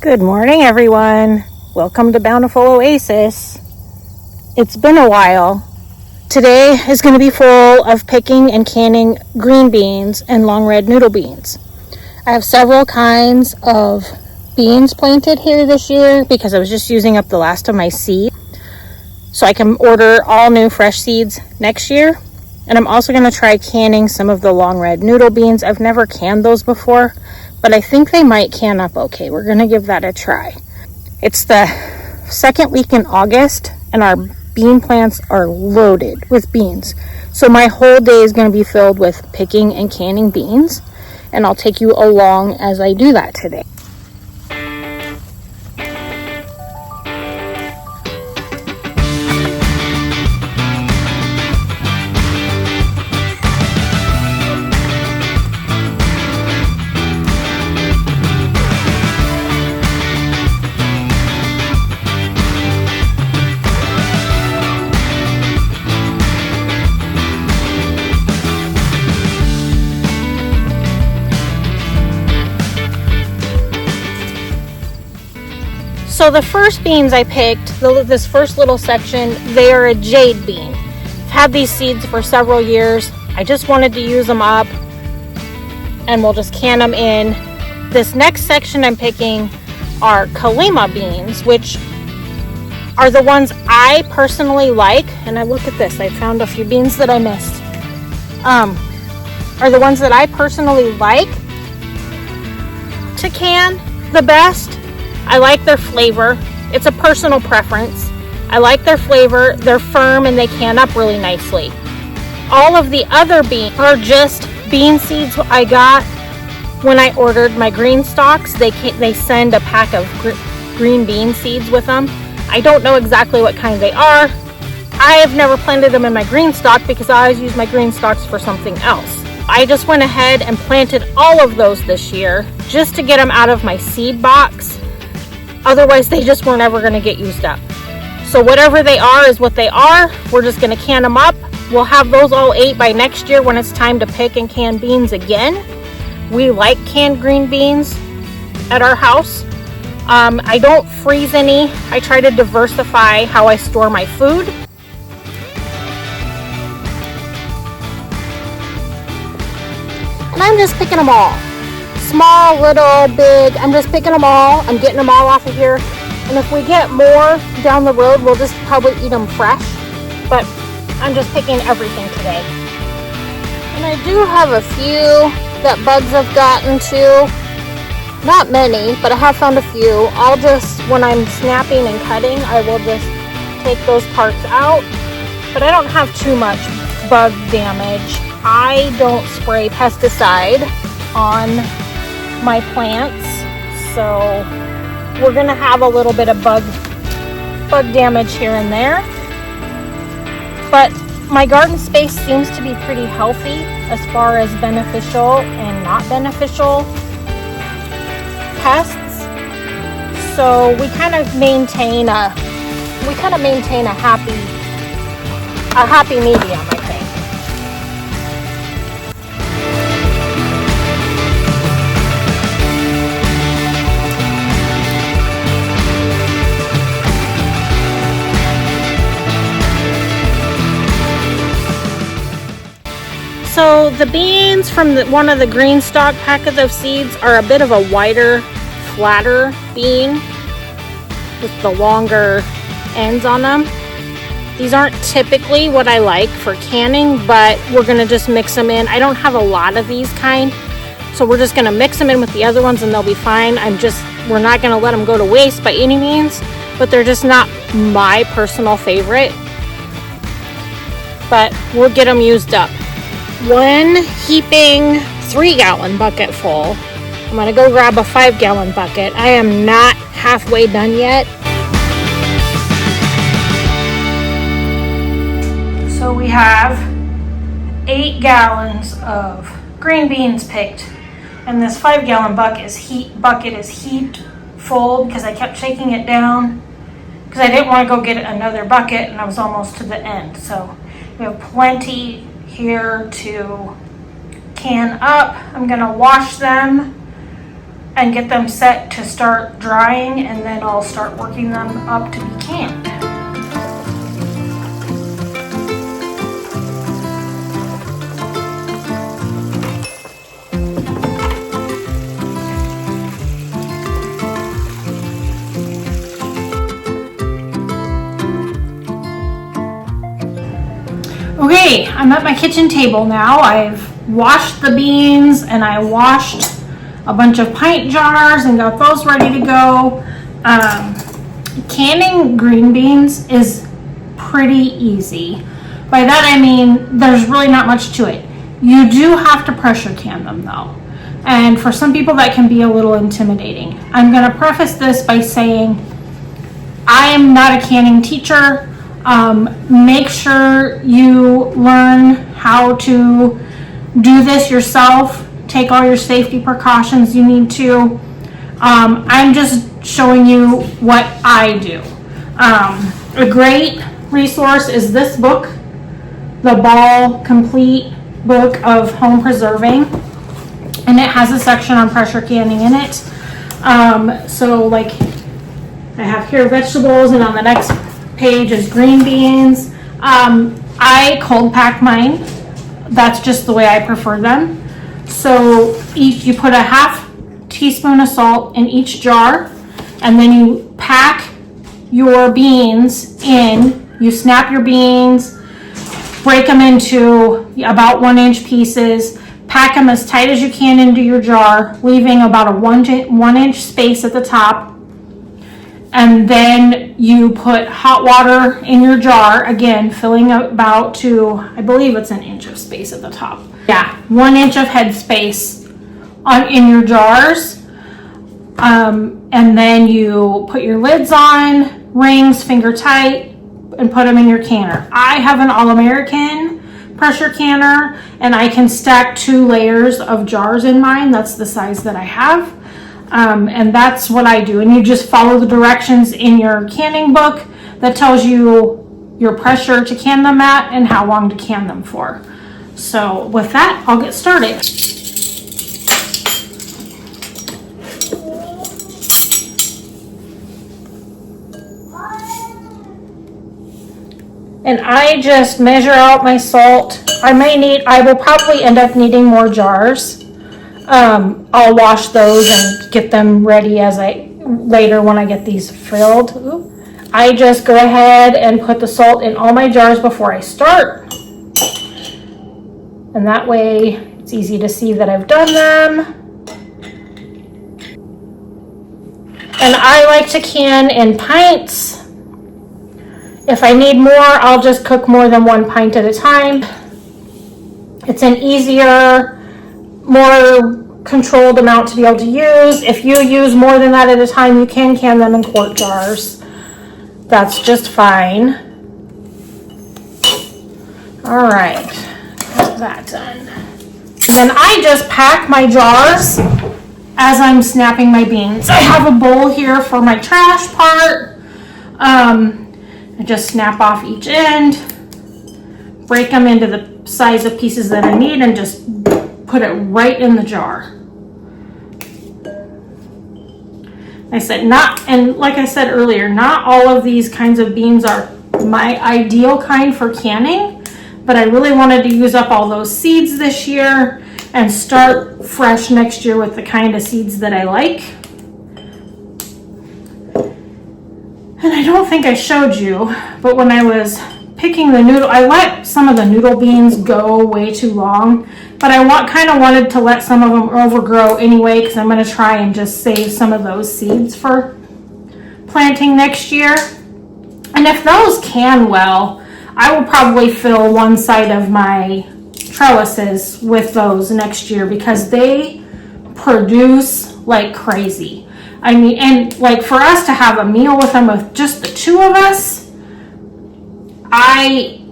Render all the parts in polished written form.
Good morning, everyone. Welcome to Bountiful Oasis. It's been a while. Today is going to be full of picking and canning green beans and long red noodle beans. I have several kinds of beans planted here this year because I was just using up the last of my seed. So I can order all new fresh seeds next year. And I'm also going to try canning some of the long red noodle beans. I've never canned those before, but I think they might can up okay. We're going to give that a try. It's the second week in August, and our bean plants are loaded with beans. So my whole day is going to be filled with picking and canning beans, and I'll take you along as I do that today. So the first beans I picked, this first little section, they are a jade bean. I've had these seeds for several years. I just wanted to use them up, and we'll just can them in. This next section I'm picking are Kalima beans, which are the ones I personally like. And I look at this, I found a few beans that I missed. Are the ones that I personally like to can the best. I like their flavor. It's a personal preference. I like their flavor. They're firm and they can up really nicely. All of the other beans are just bean seeds I got when I ordered my green stalks. They send a pack of green bean seeds with them. I don't know exactly what kind they are. I have never planted them in my green stalk because I always use my green stalks for something else. I just went ahead and planted all of those this year just to get them out of my seed box. Otherwise, they just weren't ever going to get used up. So whatever they are is what they are. We're just going to can them up. We'll have those all ate by next year when it's time to pick and can beans again. We like canned green beans at our house. I don't freeze any. I try to diversify how I store my food. And I'm just picking them all. Small, little, big, I'm just picking them all. I'm getting them all off of here. And if we get more down the road, we'll just probably eat them fresh. But I'm just picking everything today. And I do have a few that bugs have gotten to. Not many, but I have found a few. I'll just, when I'm snapping and cutting, I will just take those parts out. But I don't have too much bug damage. I don't spray pesticide on my plants, so we're gonna have a little bit of bug damage here and there, but my garden space seems to be pretty healthy as far as beneficial and not beneficial pests. So we kind of maintain a happy medium, I think. So the beans from one of the green stalk packets of seeds are a bit of a wider, flatter bean with the longer ends on them. These aren't typically what I like for canning, but we're going to just mix them in. I don't have a lot of these kind, so we're just going to mix them in with the other ones and they'll be fine. We're not going to let them go to waste by any means, but they're just not my personal favorite. But we'll get them used up. One heaping 3-gallon bucket full. I'm gonna go grab a 5-gallon bucket. I am not halfway done yet. So we have 8 gallons of green beans picked, and this 5-gallon bucket is heaped full because I kept shaking it down because I didn't want to go get another bucket and I was almost to the end. So we have plenty here to can up. I'm gonna wash them and get them set to start drying, and then I'll start working them up to be canned. Okay, I'm at my kitchen table now. I've washed the beans and I washed a bunch of pint jars and got those ready to go. Canning green beans is pretty easy. By that I mean there's really not much to it. You do have to pressure can them though. And for some people that can be a little intimidating. I'm going to preface this by saying I am not a canning teacher. Make sure you learn how to do this yourself. Take all your safety precautions you need to. I'm just showing you what I do. A great resource is this book, the Ball Complete Book of Home Preserving, and it has a section on pressure canning in it. So like I have here vegetables, and on the next page is green beans. I cold pack mine. That's just the way I prefer them. So you put a half teaspoon of salt in each jar, and then you pack your beans in. You snap your beans, break them into about 1-inch pieces, pack them as tight as you can into your jar, leaving about a 1-inch space at the top. And then you put hot water in your jar, again, filling about to, I believe it's 1 inch of space at the top. Yeah, 1 inch of head space in your jars. And then you put your lids on, rings, finger tight, and put them in your canner. I have an All-American pressure canner, and I can stack 2 layers of jars in mine. That's the size that I have. And that's what I do. And you just follow the directions in your canning book that tells you your pressure to can them at and how long to can them for. So with that, I'll get started. And I just measure out my salt. I will probably end up needing more jars. I'll wash those and get them ready later when I get these filled. Ooh. I just go ahead and put the salt in all my jars before I start. And that way it's easy to see that I've done them. And I like to can in pints. If I need more, I'll just cook more than 1 pint at a time. It's an easier, more controlled amount to be able to use. If you use more than that at a time, you can them in quart jars. That's just fine. All right, got that done. Then I just pack my jars as I'm snapping my beans. I have a bowl here for my trash part. I just snap off each end, break them into the size of pieces that I need, and just put it right in the jar. Like I said earlier, not all of these kinds of beans are my ideal kind for canning, but I really wanted to use up all those seeds this year and start fresh next year with the kind of seeds that I like. And I don't think I showed you, but when I was picking the noodle, I let some of the noodle beans go way too long, but I kind of wanted to let some of them overgrow anyway, because I'm going to try and just save some of those seeds for planting next year. And if those can well, I will probably fill one side of my trellises with those next year, because they produce like crazy. I mean, and like for us to have a meal with them with just the 2 of us,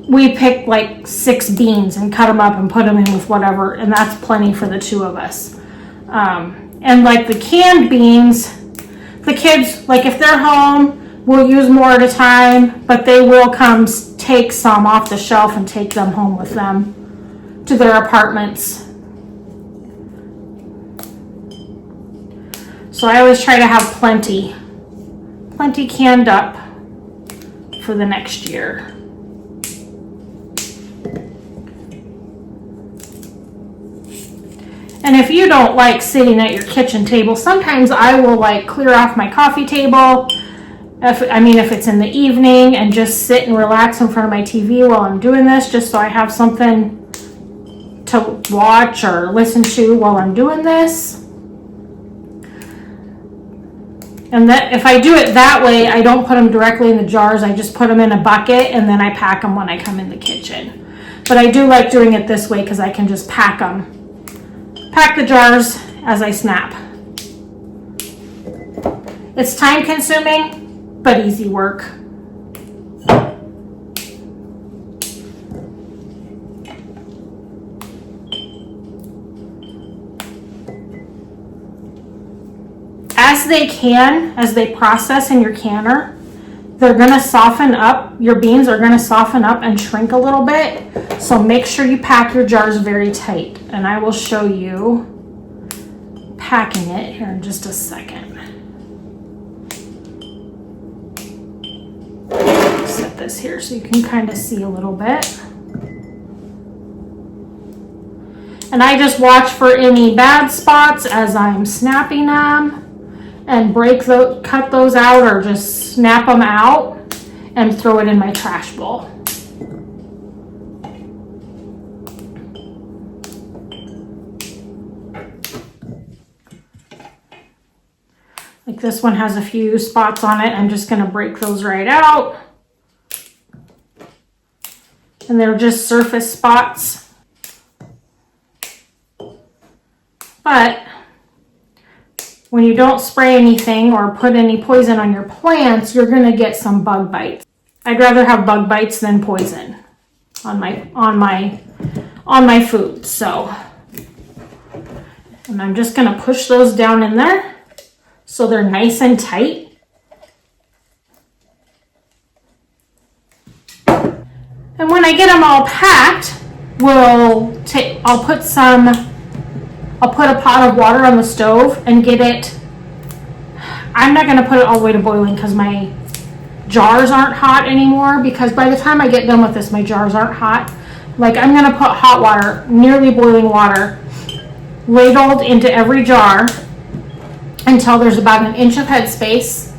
we picked like 6 beans and cut them up and put them in with whatever, and that's plenty for the 2 of us. And like the canned beans, the kids, like if they're home, will use more at a time, but they will come take some off the shelf and take them home with them to their apartments. So I always try to have plenty canned up for the next year. And if you don't like sitting at your kitchen table, sometimes I will like clear off my coffee table, if it's in the evening, and just sit and relax in front of my TV while I'm doing this, just so I have something to watch or listen to while I'm doing this. And that if I do it that way, I don't put them directly in the jars. I just put them in a bucket and then I pack them when I come in the kitchen. But I do like doing it this way because I can just pack the jars as I snap. It's time consuming, but easy work. As they process in your canner, they're gonna soften up, your beans are gonna soften up and shrink a little bit. So make sure you pack your jars very tight. And I will show you packing it here in just a second. Set this here so you can kind of see a little bit. And I just watch for any bad spots as I'm snapping them, and cut those out, or just snap them out and throw it in my trash bowl. Like this one has a few spots on it. I'm just going to break those right out. And they're just surface spots. But when you don't spray anything or put any poison on your plants, you're going to get some bug bites. I'd rather have bug bites than poison on my food. So, and I'm just going to push those down in there so they're nice and tight. And when I get them all packed, I'll put a pot of water on the stove and get it. I'm not going to put it all the way to boiling because my jars aren't hot anymore, because by the time I get done with this, my jars aren't hot. Like, I'm going to put hot water, nearly boiling water, ladled into every jar until there's about an inch of headspace,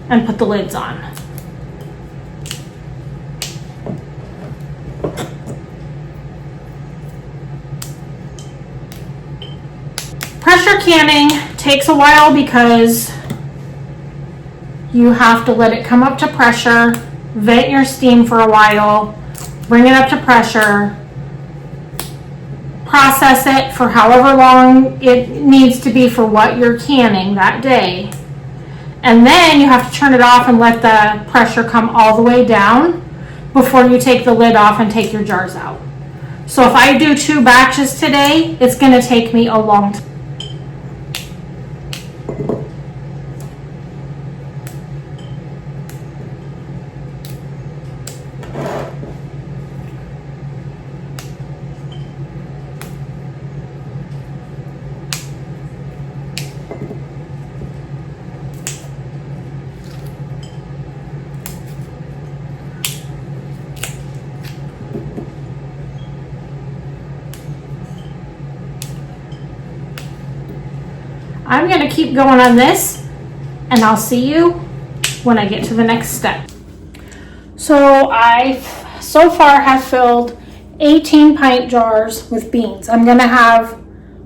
and put the lids on. Pressure canning takes a while because you have to let it come up to pressure, vent your steam for a while, bring it up to pressure, process it for however long it needs to be for what you're canning that day. And then you have to turn it off and let the pressure come all the way down before you take the lid off and take your jars out. So if I do 2 batches today, it's going to take me a long time. I'm going to keep going on this, and I'll see you when I get to the next step. So I so far have filled 18 pint jars with beans. I'm going to have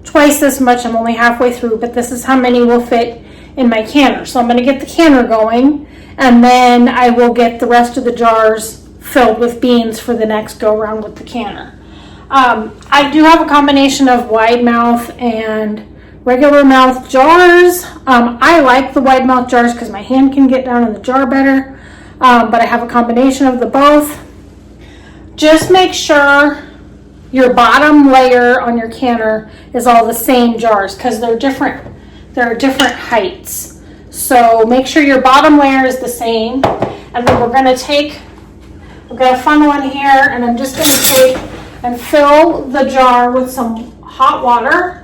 twice this much. I'm only halfway through, but this is how many will fit in my canner. So I'm going to get the canner going, and then I will get the rest of the jars filled with beans for the next go around with the canner. I do have a combination of wide mouth and regular mouth jars. I like the wide mouth jars because my hand can get down in the jar better, but I have a combination of the both. Just make sure your bottom layer on your canner is all the same jars, because they're different. There are different heights. So make sure your bottom layer is the same. And then we've got a fun one here, and I'm just going to take and fill the jar with some hot water.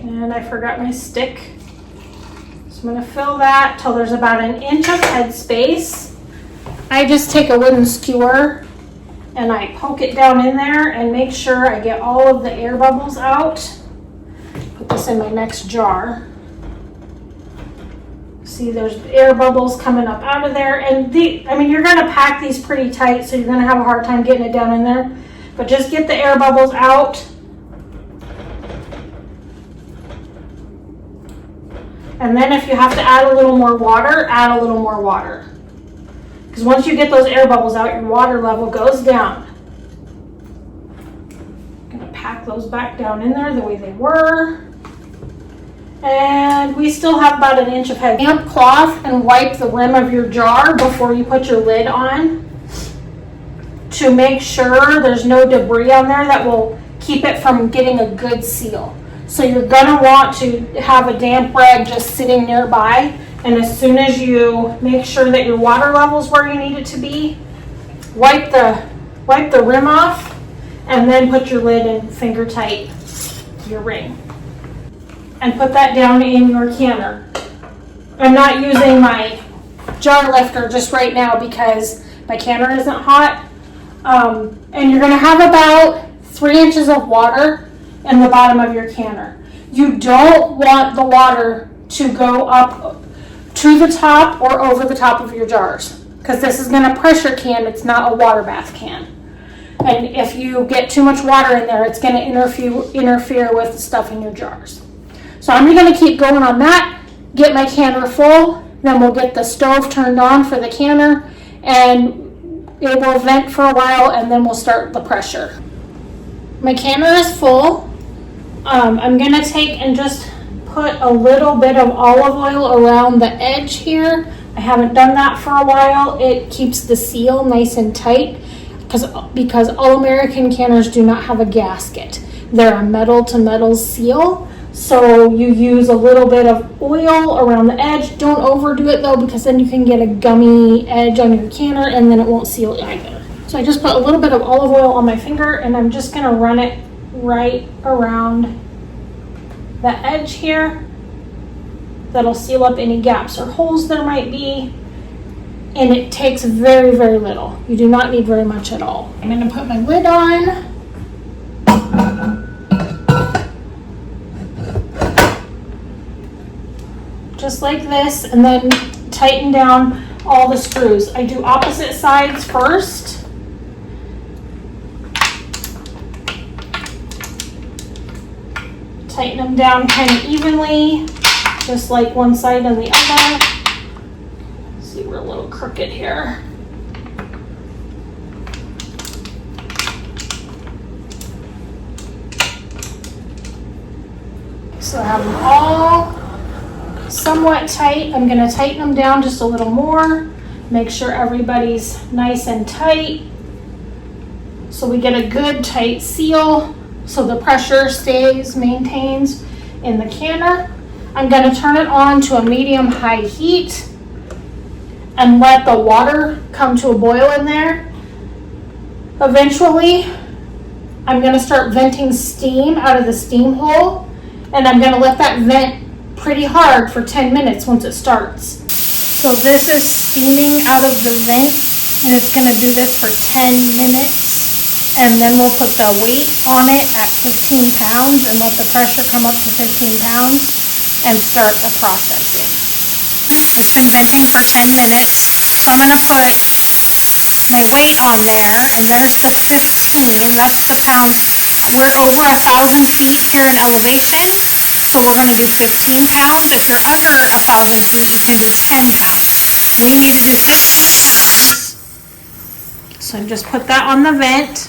And I forgot my stick. So I'm gonna fill that till there's about an inch of head space. I just take a wooden skewer and I poke it down in there and make sure I get all of the air bubbles out. Put this in my next jar. See, there's air bubbles coming up out of there. And you're gonna pack these pretty tight, so you're gonna have a hard time getting it down in there. But just get the air bubbles out. And then if you have to add a little more water, add a little more water. Because once you get those air bubbles out, your water level goes down. I'm gonna pack those back down in there the way they were. And we still have about an inch of head. Damp cloth and wipe the rim of your jar before you put your lid on to make sure there's no debris on there that will keep it from getting a good seal. So you're gonna want to have a damp rag just sitting nearby, and as soon as you make sure that your water level's where you need it to be, wipe the rim off, and then put your lid in finger tight to your ring. And put that down in your canner. I'm not using my jar lifter just right now because my canner isn't hot. And you're gonna have about 3 inches of water in the bottom of your canner. You don't want the water to go up to the top or over the top of your jars, because this is gonna pressure can, it's not a water bath can. And if you get too much water in there, it's gonna interfere with the stuff in your jars. So I'm gonna keep going on that, get my canner full, then we'll get the stove turned on for the canner, and it will vent for a while, and then we'll start the pressure. My canner is full. I'm gonna take and just put a little bit of olive oil around the edge here. I haven't done that for a while. It keeps the seal nice and tight because All American canners do not have a gasket. They're a metal to metal seal. So you use a little bit of oil around the edge. Don't overdo it though, because then you can get a gummy edge on your canner and then it won't seal either. So I just put a little bit of olive oil on my finger and I'm just gonna run it right around the edge here. That'll seal up any gaps or holes there might be. And it takes very, very little. You do not need very much at all. I'm gonna put my lid on. Just like this, and then tighten down all the screws. I do opposite sides first. Tighten them down kind of evenly, just like one side and the other. See, we're a little crooked here. So I have them all somewhat tight. I'm going to tighten them down just a little more. Make sure everybody's nice and tight so we get a good tight seal so the pressure maintains in the canner. I'm going to turn it on to a medium-high heat and let the water come to a boil in there. Eventually, I'm going to start venting steam out of the steam hole, and I'm going to let that vent pretty hard for 10 minutes once it starts. So this is steaming out of the vent, and it's going to do this for 10 minutes. And then we'll put the weight on it at 15 pounds and let the pressure come up to 15 pounds and start the processing. It's been venting for 10 minutes. So I'm going to put my weight on there, and there's the 15. That's the pounds. We're over 1,000 feet here in elevation. So we're going to do 15 pounds. If you're under 1,000 feet, you can do 10 pounds. We need to do 15 pounds. So I just put that on the vent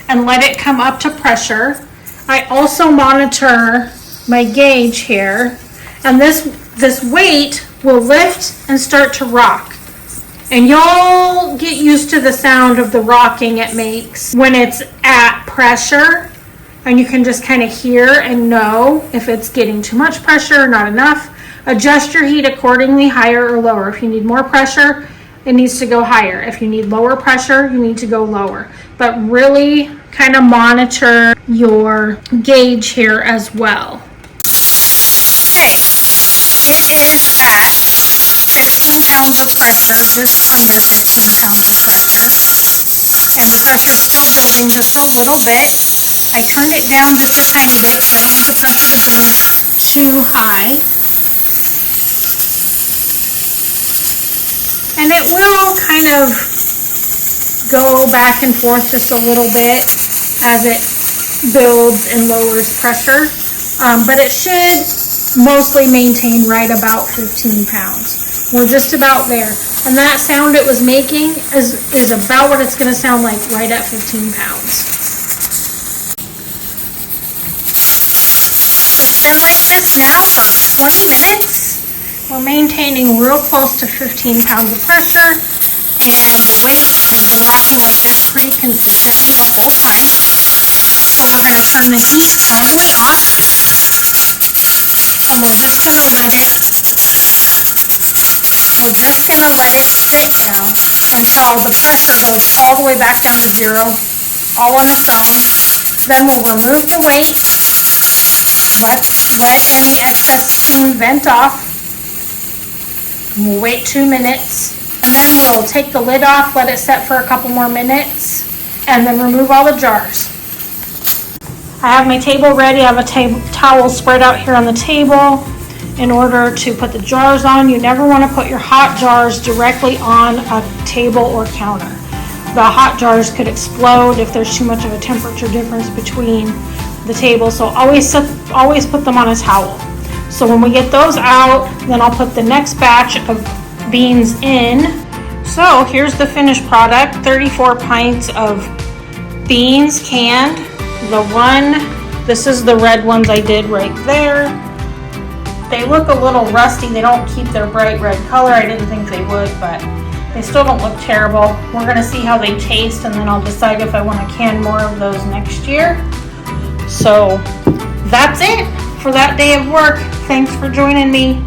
and let it come up to pressure. I also monitor my gauge here, and this weight will lift and start to rock. And you'll get used to the sound of the rocking it makes when it's at pressure. And you can just kind of hear and know if it's getting too much pressure or not enough. Adjust your heat accordingly, higher or lower. If you need more pressure, it needs to go higher. If you need lower pressure, you need to go lower. But really kind of monitor your gauge here as well. It is at 15 pounds of pressure, just under 15 pounds of pressure. And the pressure's still building just a little bit. I turned it down just a tiny bit because I don't want the pressure to go too high. And it will kind of go back and forth just a little bit as it builds and lowers pressure. But it should mostly maintain right about 15 pounds. We're just about there. And that sound it was making is about what it's going to sound like right at 15 pounds. It's been like this now for 20 minutes. We're maintaining real close to 15 pounds of pressure, and the weight has been rocking like this pretty consistently the whole time. So we're going to turn the heat totally off, and we're just going to let it sit now until the pressure goes all the way back down to zero, all on its own. Then we'll remove the weight, let any excess steam vent off. We'll wait 2 minutes, and then we'll take the lid off, let it set for a couple more minutes, and then remove all the jars. I have my table ready. I have a towel spread out here on the table in order to put the jars on. You never want to put your hot jars directly on a table or counter. The hot jars could explode if there's too much of a temperature difference between the table, so always put them on a towel. So when we get those out, then I'll put the next batch of beans in. So here's the finished product, 34 pints of beans canned. This is the red ones I did right there. They look a little rusty. They don't keep their bright red color. I didn't think they would, but they still don't look terrible. We're gonna see how they taste, and then I'll decide if I want to can more of those next year. So that's it for that day of work. Thanks for joining me.